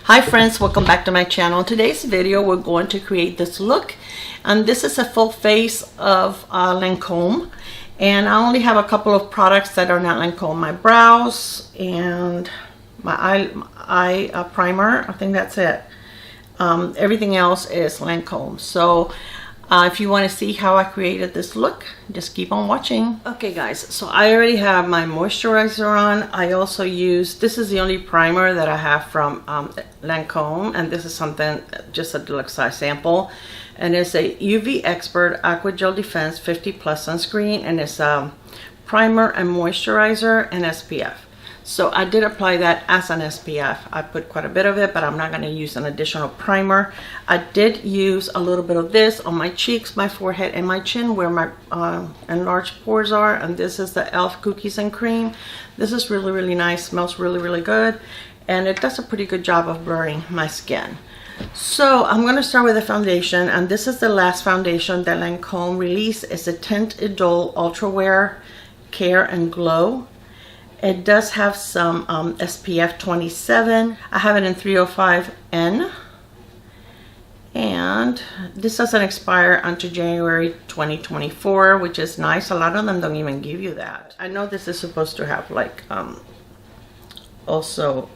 Hi friends, welcome back to my channel. In today's video we're going to create this look, and this is a full face of Lancome, and I only have a couple of products that are not Lancome. My brows and my eye primer. I think that's it. Everything else is Lancome. So if you want to see how I created this look, just keep on watching. Okay guys, so I already have my moisturizer on. I also use, this is the only primer that I have from Lancome, and this is something, just a deluxe size sample, and it's a UV Expert Aqua Gel Defense 50 Plus sunscreen, and it's a primer and moisturizer and SPF. So I did apply that as an SPF. I put quite a bit of it, but I'm not going to use an additional primer. I did use a little bit of this on my cheeks, my forehead, and my chin where my enlarged pores are. And this is the e.l.f. Cookies and Cream. This is really, really nice. Smells really, really good. And it does a pretty good job of blurring my skin. So I'm going to start with the foundation. And this is the last foundation that Lancome released. It's the Teint Idole Ultra Wear Care and Glow. It does have some SPF 27. I have it in 305N. And this doesn't expire until January 2024, which is nice. A lot of them don't even give you that. I know this is supposed to have like also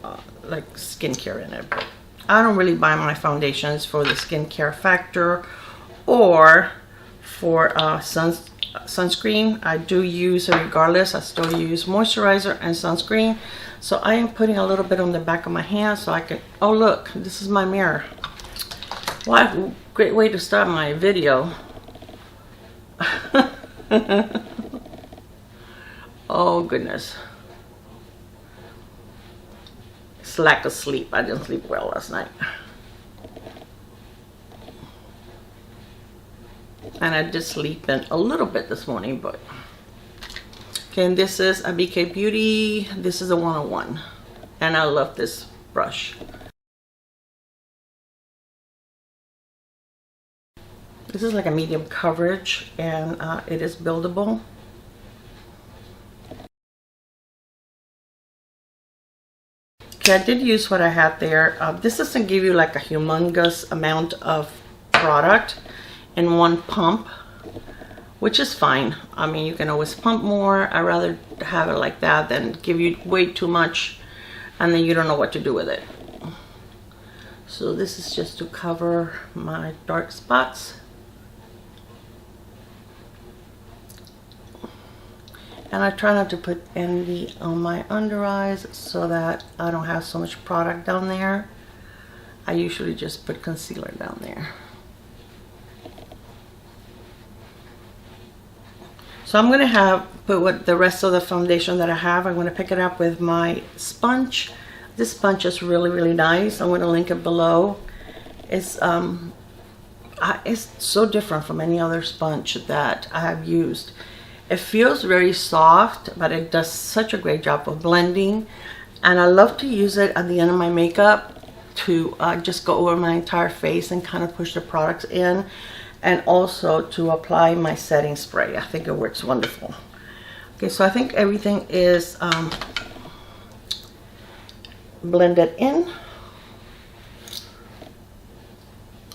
like skincare in it, but I don't really buy my foundations for the skincare factor or for sunscreen. I do use it regardless. I still use moisturizer and sunscreen. So I am putting a little bit on the back of my hand so I can, oh look, this is my mirror. What a great way to start my video. Oh goodness. It's lack of sleep. I didn't sleep well last night. And I did sleep in a little bit this morning, but okay. And this is a BK Beauty. This is a 101, and I love this brush. This is like a medium coverage, and it is buildable. Okay, I did use what I had there. This doesn't give you like a humongous amount of product in one pump, which is fine. I mean, you can always pump more. I'd rather have it like that than give you way too much and then you don't know what to do with it. So this is just to cover my dark spots. And I try not to put any on my under eyes so that I don't have so much product down there. I usually just put concealer down there. So I'm going to put what the rest of the foundation that I have. I'm going to pick it up with my sponge. This sponge is really, really nice. I'm going to link it below. It's so different from any other sponge that I have used. It feels very soft, but it does such a great job of blending. And I love to use it at the end of my makeup to just go over my entire face and kind of push the products in. And also to apply my setting spray. I think it works wonderful. Okay, so I think everything is blended in.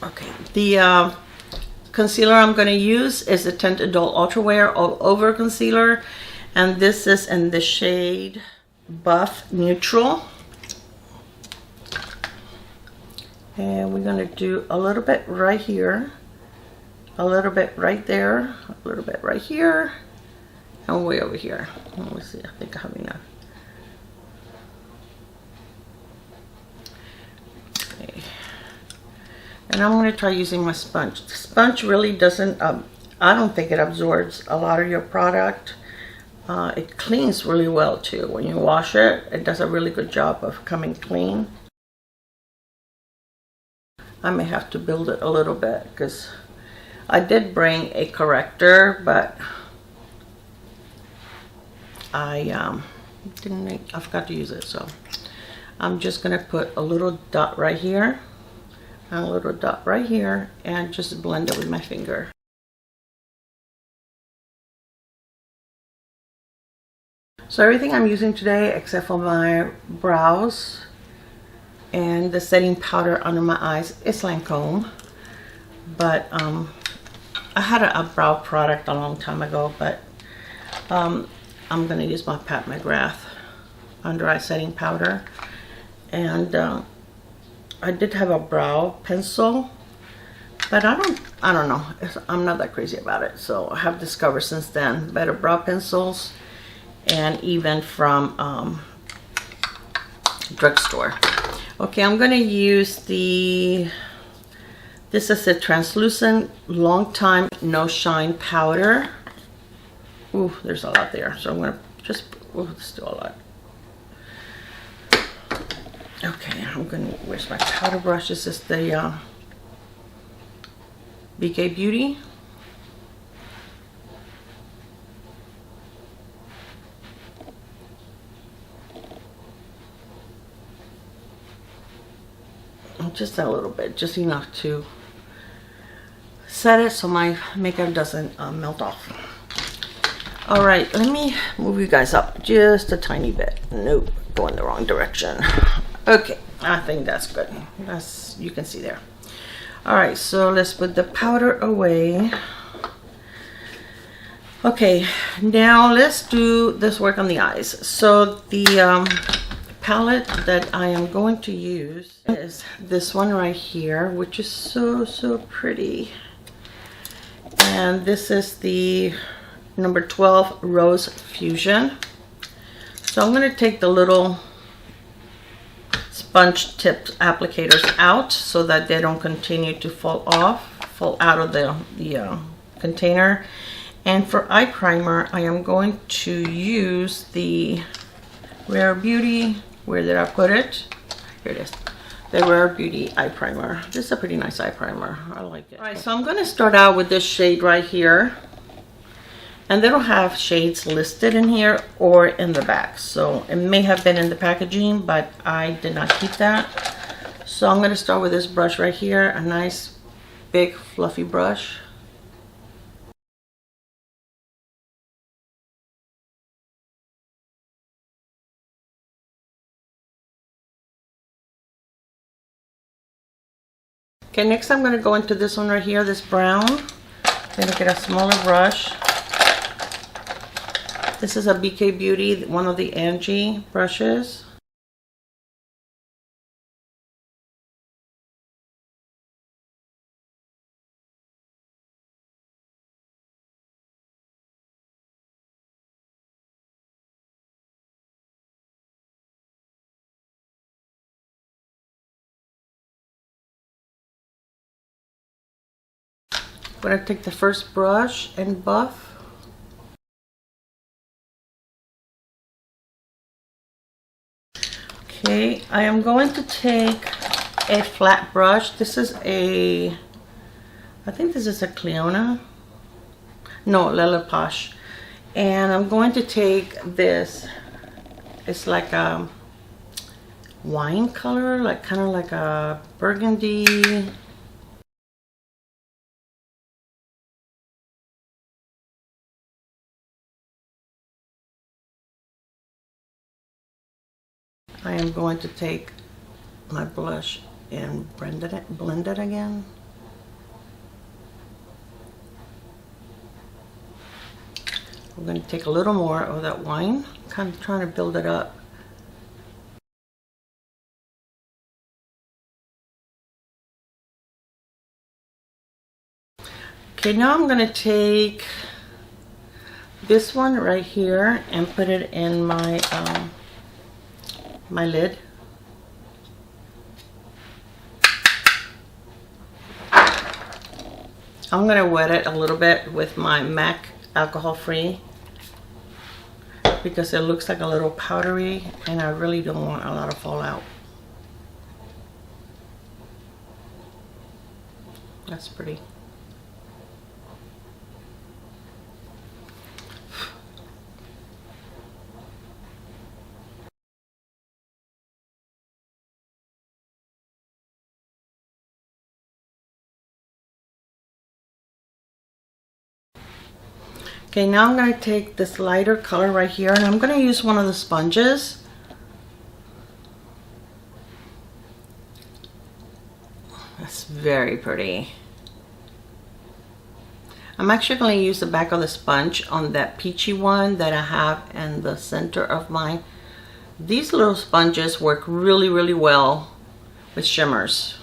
Okay, the concealer I'm going to use is the Teint Idole Ultra Wear All Over Concealer, and this is in the shade Buff Neutral. And we're going to do a little bit right here. A little bit right there, a little bit right here, and way over here. Let me see, I think I have enough. Okay. And I'm going to try using my sponge. The sponge really doesn't, I don't think it absorbs a lot of your product. It cleans really well too. When you wash it, it does a really good job of coming clean. I may have to build it a little bit because I did bring a corrector, but I forgot to use it. So I'm just gonna put a little dot right here and a little dot right here and just blend it with my finger. So everything I'm using today, except for my brows, And the setting powder under my eyes is Lancome. But I had a brow product a long time ago, but I'm going to use my Pat McGrath under eye setting powder. And I did have a brow pencil, but I don't know. I'm not that crazy about it. So I have discovered since then better brow pencils, and even from drugstore. Okay, I'm going to use this is a translucent long time no shine powder. Ooh, there's a lot there, so I'm going to just, ooh, it's still a lot. Okay, I'm going to, where's my powder brush? This is the BK Beauty. Just a little bit, just enough to set it so my makeup doesn't melt off. All right, let me move you guys up just a tiny bit. Nope, going the wrong direction. Okay, I think that's good. That's, you can see there. All right, so let's put the powder away. Okay, now let's do this work on the eyes. So the palette that I am going to use is this one right here, which is so pretty. And this is the number 12 Rose Fusion. So I'm going to take the little sponge tip applicators out so that they don't continue to fall out of the container. And for eye primer, I am going to use the Rare Beauty. Where did I put it? Here it is. The Rare Beauty eye primer. This is a pretty nice eye primer. I like it. All right, so I'm going to start out with this shade right here. And they don't have shades listed in here or in the back. So it may have been in the packaging, but I did not keep that. So I'm going to start with this brush right here. A nice big fluffy brush. Okay, next I'm going to go into this one right here, this brown. I'm going to get a smaller brush. This is a BK Beauty, one of the Angie brushes. I'm going to take the first brush and buff. Okay, I am going to take a flat brush. This is I think this is a Cleona. No, Lelaposh. And I'm going to take this, it's like a wine color, like kind of like a burgundy. I am going to take my blush and blend it again. I'm going to take a little more of that wine, kind of trying to build it up. Okay, now I'm going to take this one right here and put it in my my lid. I'm going to wet it a little bit with my MAC alcohol free because it looks like a little powdery and I really don't want a lot of fallout. That's pretty. Okay, now I'm going to take this lighter color right here and I'm going to use one of the sponges. It's very pretty. I'm actually going to use the back of the sponge on that peachy one that I have in the center of mine. These little sponges work really, really well with shimmers.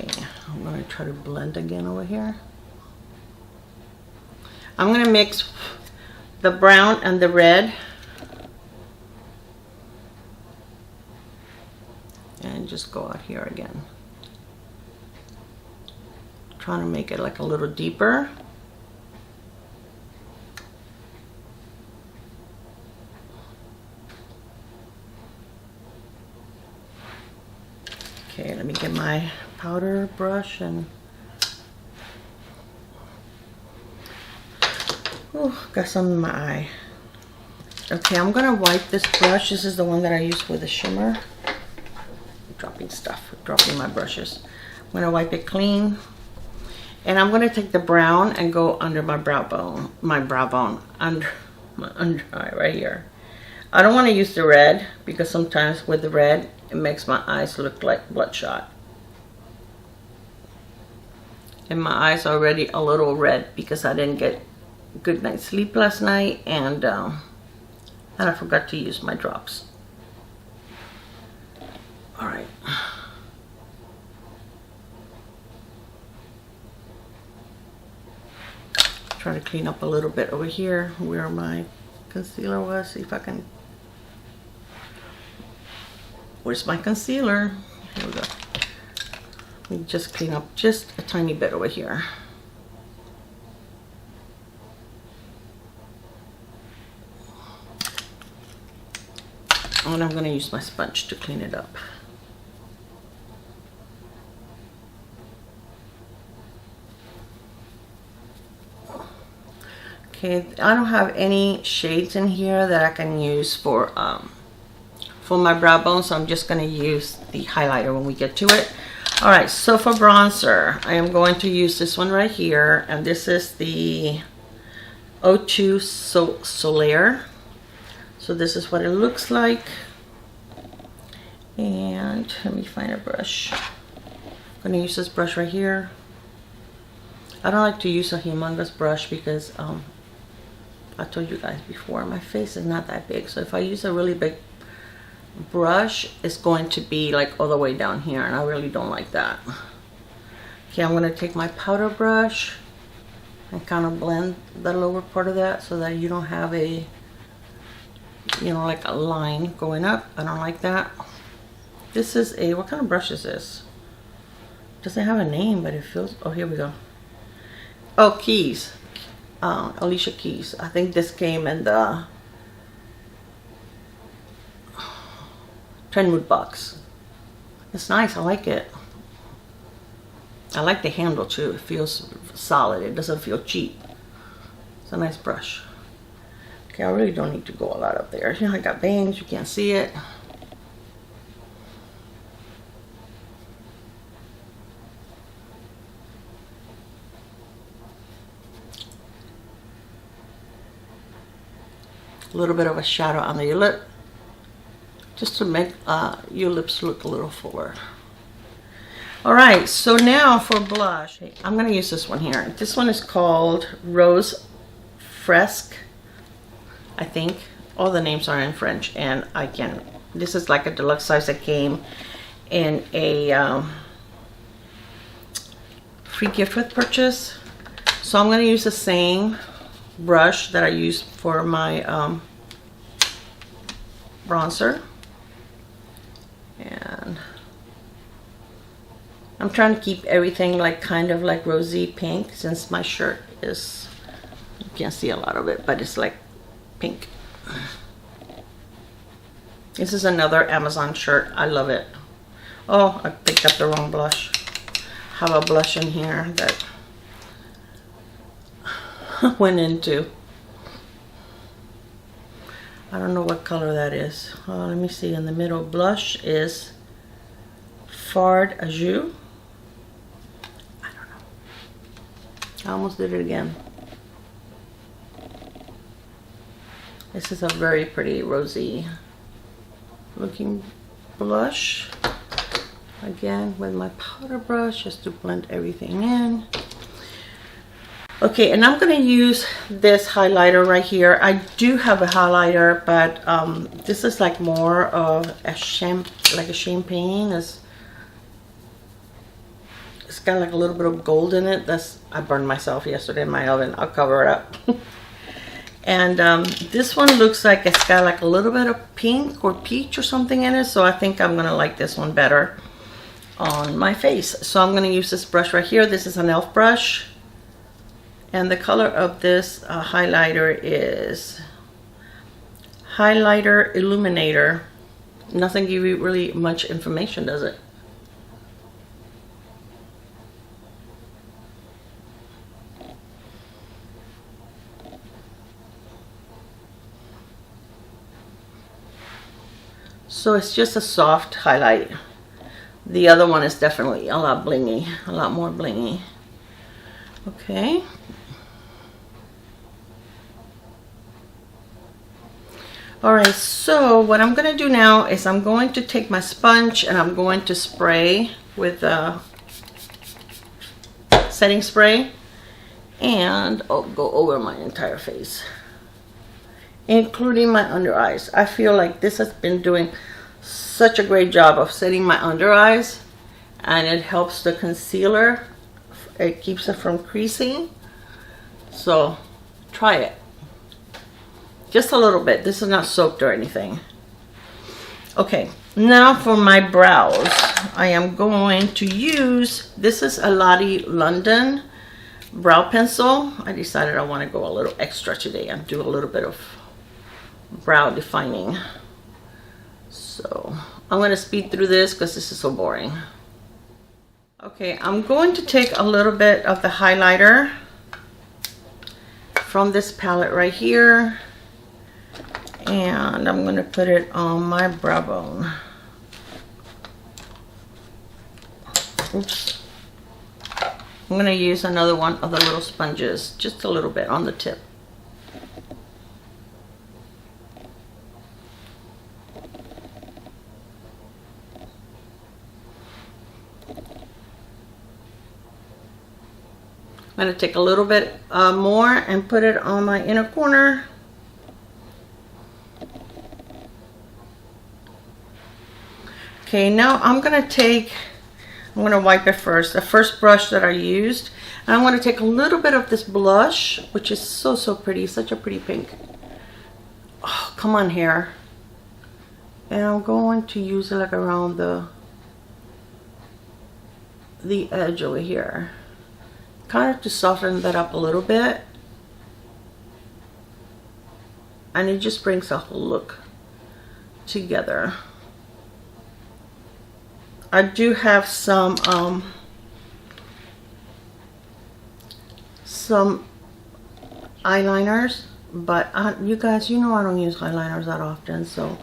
Okay, I'm going to try to blend again over here. I'm going to mix the brown and the red. And just go out here again. Trying to make it like a little deeper. Okay, let me get my powder brush and got some in my eye. Okay, I'm gonna wipe this brush. This is the one that I use with the shimmer. Dropping stuff, dropping my brushes. I'm gonna wipe it clean, and I'm gonna take the brown and go under my brow bone, under my under eye right here. I don't want to use the red because sometimes with the red it makes my eyes look like bloodshot, and my eyes are already a little red because I didn't get a good night's sleep last night, and I forgot to use my drops. All right. Try to clean up a little bit over here where my concealer was. See if I can. Where's my concealer? Here we go. Let me just clean up just a tiny bit over here. And I'm going to use my sponge to clean it up. Okay, I don't have any shades in here that I can use for my brow bone, so I'm just going to use the highlighter when we get to it. All right, so for bronzer, I am going to use this one right here, and this is the O2 Solaire. So this is what it looks like. And let me find a brush. I'm going to use this brush right here. I don't like to use a humongous brush because I told you guys before, my face is not that big. So if I use a really big brush, it's going to be like all the way down here, and I really don't like that. Okay, I'm going to take my powder brush and kind of blend the lower part of that so that you don't have a, you know, like a line going up. I don't like that. This is a, what kind of brush is this? Doesn't have a name, but it feels, oh, here we go. Oh, Keys. Alicia Keys. I think this came in the TrendMood Box. It's nice. I like it. I like the handle too. It feels solid. It doesn't feel cheap. It's a nice brush. Okay, I really don't need to go a lot up there. You know, I got bangs. You can't see it. A little bit of a shadow under your lip, just to make your lips look a little fuller. All right, so now for blush, I'm going to use this one here. This one is called Rose Fresque, I think. All the names are in French, and I can. This is like a deluxe size that came in a free gift with purchase. So I'm going to use the same brush that I used for my bronzer, and I'm trying to keep everything like kind of like rosy pink, since my shirt is, you can't see a lot of it, but it's like pink. This is another Amazon shirt. I love it. Oh, I picked up the wrong blush. I have a blush in here that went into, I don't know what color that is. Let me see. In the middle, blush is Fard Azure. I don't know. I almost did it again. This is a very pretty rosy looking blush. Again, with my powder brush, just to blend everything in. Okay, and I'm going to use this highlighter right here. I do have a highlighter, but this is like more of a champagne. It's got like a little bit of gold in it. I burned myself yesterday in my oven. I'll cover it up. And this one looks like it's got like a little bit of pink or peach or something in it. So I think I'm going to like this one better on my face. So I'm going to use this brush right here. This is an e.l.f. brush. And the color of this highlighter is Highlighter Illuminator. Nothing give you really much information, does it? So it's just a soft highlight. The other one is definitely a lot blingy, a lot more blingy. Okay. Alright, so what I'm going to do now is I'm going to take my sponge and I'm going to spray with a setting spray, and I'll go over my entire face, including my under eyes. I feel like this has been doing such a great job of setting my under eyes, and it helps the concealer. It keeps it from creasing. So try it. Just a little bit. This is not soaked or anything. Okay, now for my brows, I am going to use, this is a Lottie London brow pencil. I decided I want to go a little extra today and do a little bit of brow defining. So I'm going to speed through this because this is so boring. Okay, I'm going to take a little bit of the highlighter from this palette right here, and I'm going to put it on my brow bone. Oops. I'm going to use another one of the little sponges, just a little bit on the tip. I'm going to take a little bit more and put it on my inner corner. Okay, now I'm going to wipe it first. The first brush that I used. And I want to take a little bit of this blush, which is so pretty. Such a pretty pink. Oh, come on, hair. And I'm going to use it like around the edge over here. Kind of to soften that up a little bit. And it just brings a whole look together. I do have some eyeliners, but you guys, you know I don't use eyeliners that often, so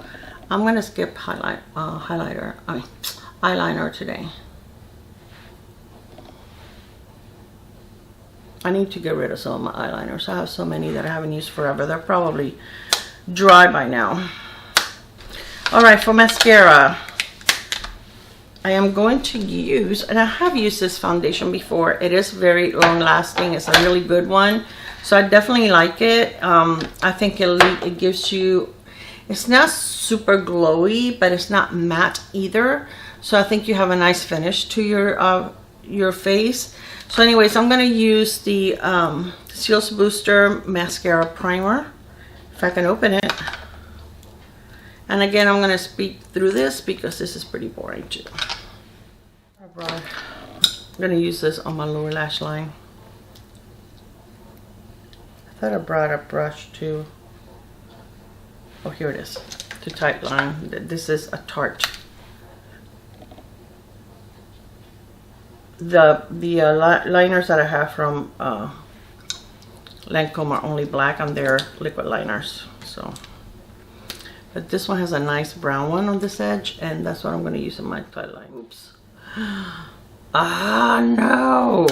I'm going to skip eyeliner today. I need to get rid of some of my eyeliners. I have so many that I haven't used forever. They're probably dry by now. Alright, for mascara, I am going to use, and I have used this foundation before. It is very long lasting. It's a really good one. So I definitely like it. I think it gives you, it's not super glowy, but it's not matte either. So I think you have a nice finish to your face. So anyways, I'm going to use the Cils Booster Mascara Primer, if I can open it. And again, I'm going to speed through this because this is pretty boring too. I'm going to use this on my lower lash line. I thought I brought a brush too. Oh, here it is. To tight line. This is a Tarte. The liners that I have from Lancome are only black, and they're liquid liners. So, but this one has a nice brown one on this edge, and that's what I'm going to use in my tight line. Oops. Ah, no.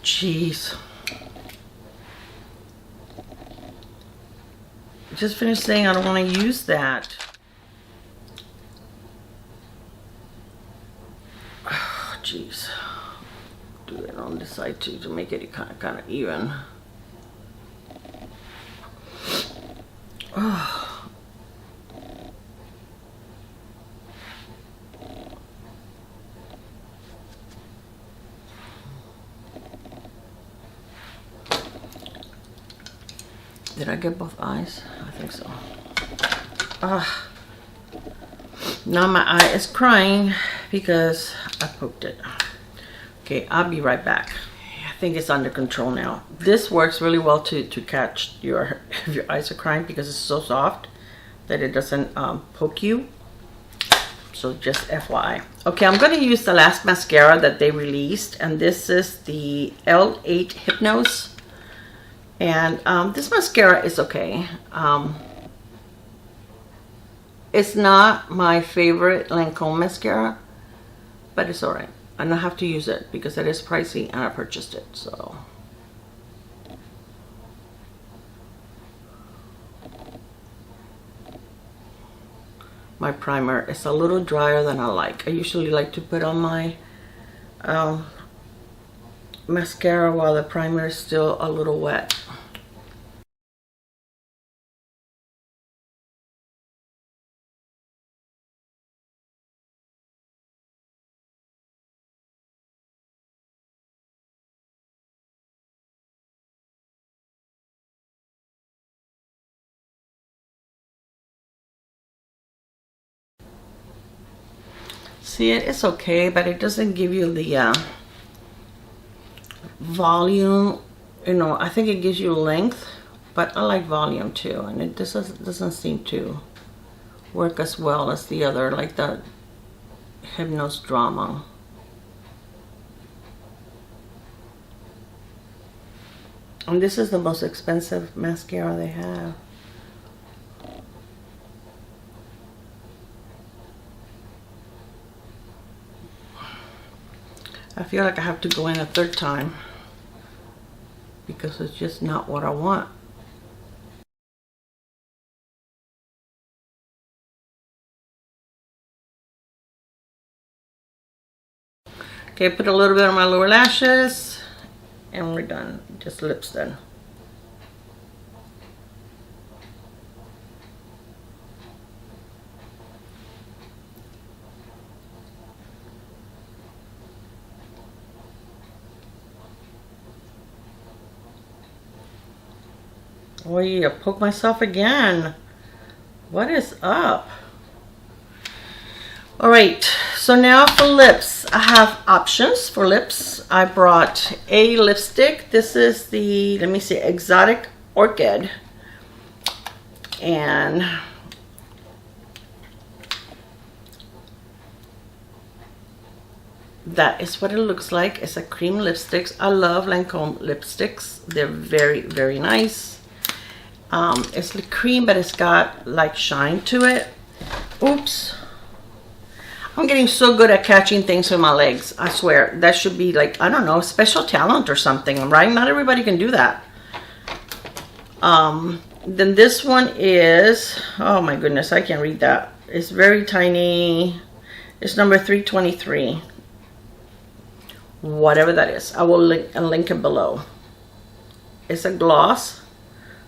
Jeez. just finished saying I don't want to use that. Oh, jeez. Do it on this side too to make it kind of even. Oh. Did I get both eyes? I think so. Ah. Now my eye is crying because I poked it. Okay, I'll be right back. I think it's under control now. This works really well to catch your if your eyes are crying because it's so soft that it doesn't poke you. So just FYI. Okay, I'm going to use the last mascara that they released, and this is the L8 Hynose. And this mascara is okay. It's not my favorite Lancome mascara, but it's alright. And I have to use it because it is pricey and I purchased it. So my primer is a little drier than I like. I usually like to put on my mascara while the primer is still a little wet. See, it's okay, but it doesn't give you the volume. You know, I think it gives you length, but I like volume too, and it doesn't seem to work as well as the other, like the Hynose Drama. And this is the most expensive mascara they have. I feel like I have to go in a third time because it's just not what I want. Okay, put a little bit on my lower lashes and we're done. Just lips then. Oh yeah, poke myself again. What is up? All right, so now for lips. I have options for lips. I brought a lipstick. This is the, let me see, Exotic Orchid. And that is what it looks like. It's a cream lipstick. I love Lancome lipsticks. They're very, very nice. It's the cream, but it's got like shine to it. Oops. I'm getting so good at catching things with my legs. I swear. That should be like, I don't know, special talent or something, right? Not everybody can do that. Then this one is, oh my goodness, I can't read that. It's very tiny. It's number 323. Whatever that is. I will link it below. It's a gloss.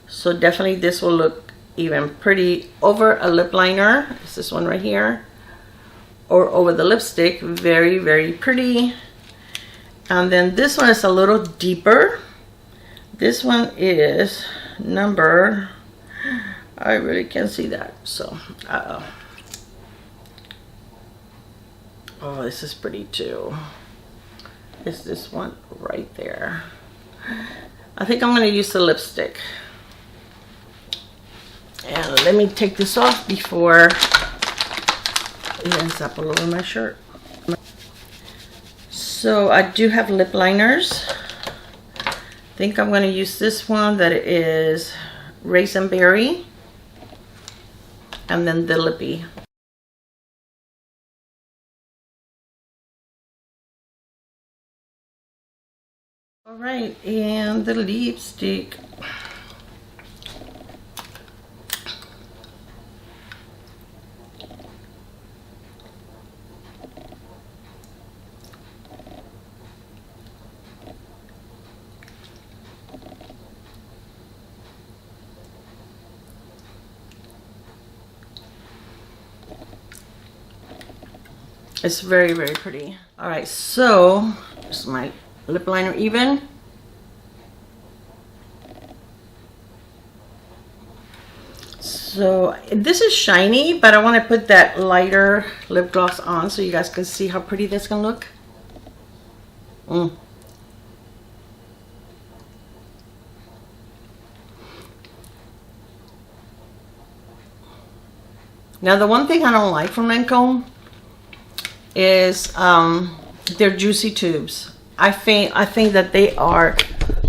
So definitely this will look even pretty over a lip liner. It's this one right here. Or over the lipstick. Very, very pretty. And then this one is a little deeper. This one is number, I really can't see that. So, oh, this is pretty too. It's this one right there. I think I'm going to use the lipstick. And let me take this off before it ends up all over my shirt. So I do have lip liners. I think I'm going to use this one that is Raisin Berry. And then the lippy. Alright, and the lipstick. It's very, very pretty. All right, so this is my lip liner even. So this is shiny, but I want to put that lighter lip gloss on so you guys can see how pretty this can look. Now the one thing I don't like from Lancome is their juicy tubes. I think that they are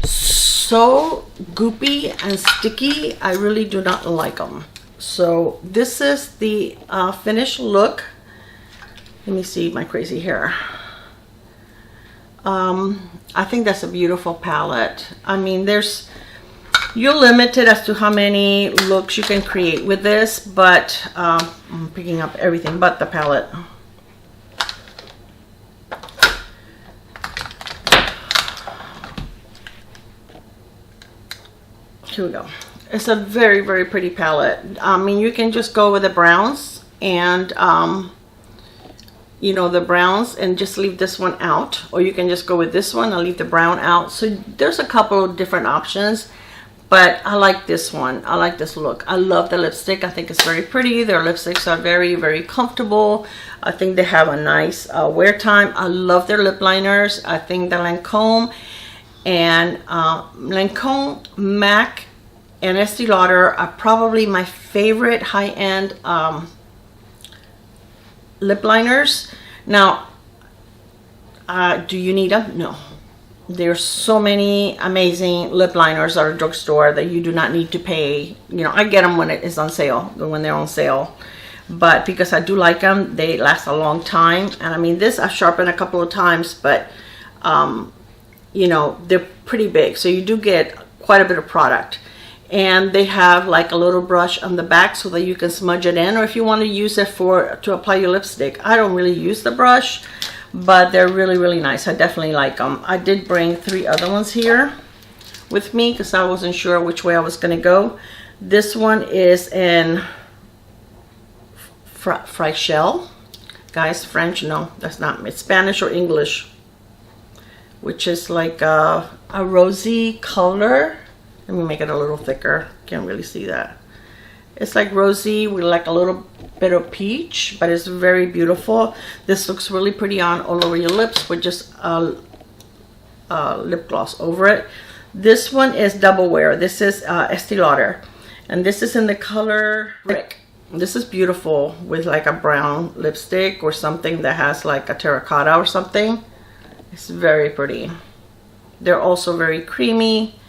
so goopy and sticky. I really do not like them. So this is the finished look. Let me see my crazy hair. I think that's a beautiful palette. I mean, you're limited as to how many looks you can create with this, but I'm picking up everything but the palette. Here we go. It's a very, very pretty palette. I mean, you can just go with the browns and you know, the browns and just leave this one out, or you can just go with this one and leave the brown out. So there's a couple of different options, but I like this one. I like this look. I love the lipstick. I think it's very pretty. Their lipsticks are very, very comfortable. I think they have a nice wear time. I love their lip liners. I think the Lancome and Lancome, MAC, and Estee Lauder are probably my favorite high-end lip liners. Now, do you need them? No. There's so many amazing lip liners at a drugstore that you do not need to pay. You know, I get them when it is on sale, when they're on sale. But because I do like them, they last a long time. And I mean, this I've sharpened a couple of times, but you know, they're pretty big, so you do get quite a bit of product. And they have like a little brush on the back so that you can smudge it in, or if you want to use it to apply your lipstick. I don't really use the brush, but they're really, really nice. I definitely like them. I did bring 3 other ones here with me because I wasn't sure which way I was going to go. This one is in Fraichel. Guys, French? No, that's not. It's Spanish or English, which is like a rosy color. Let me make it a little thicker. Can't really see that. It's like rosy with like a little bit of peach, but it's very beautiful. This looks really pretty on all over your lips with just lip gloss over it. This one is double wear. This is Estee Lauder, and this is in the color Brick. This is beautiful with like a brown lipstick or something that has like a terracotta or something. It's very pretty. They're also very creamy.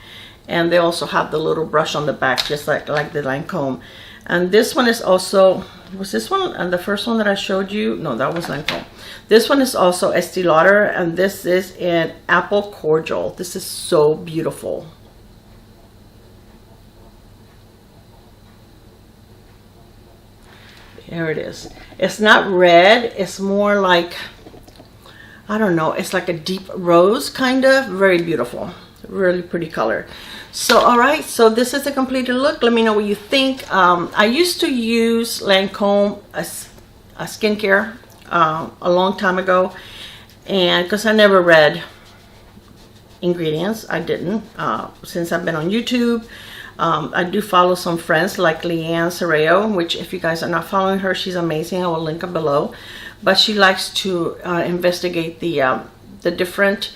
And they also have the little brush on the back, just like the Lancome. And this one is also, was this one and the first one that I showed you? No, that was Lancome. This one is also Estee Lauder, and this is in Apple Cordial. This is so beautiful. There it is. It's not red. It's more like, I don't know. It's like a deep rose, kind of. Very beautiful. Really pretty color. So all right, so this is a completed look. Let me know what you think. I used to use Lancome as a skincare a long time ago, and because I never read ingredients, I didn't. Since I've been on YouTube, I do follow some friends like Leann Serao, which if you guys are not following her, she's amazing. I will link her below. But she likes to investigate the different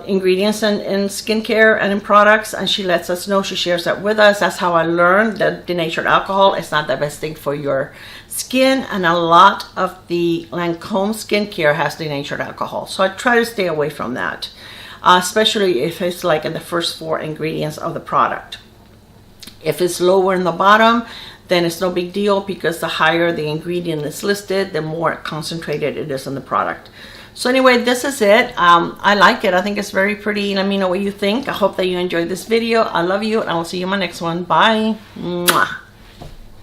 ingredients in skincare and in products, and she lets us know. She shares that with us. That's how I learned that denatured alcohol is not the best thing for your skin, and a lot of the Lancome skincare has denatured alcohol, so I try to stay away from that, especially if it's like in the first 4 ingredients of the product. If it's lower in the bottom, then it's no big deal, because the higher the ingredient is listed, the more concentrated it is in the product. So anyway, this is it. I like it. I think it's very pretty. Let me know what you think. I hope that you enjoyed this video. I love you, and I will see you in my next one. Bye. Mwah.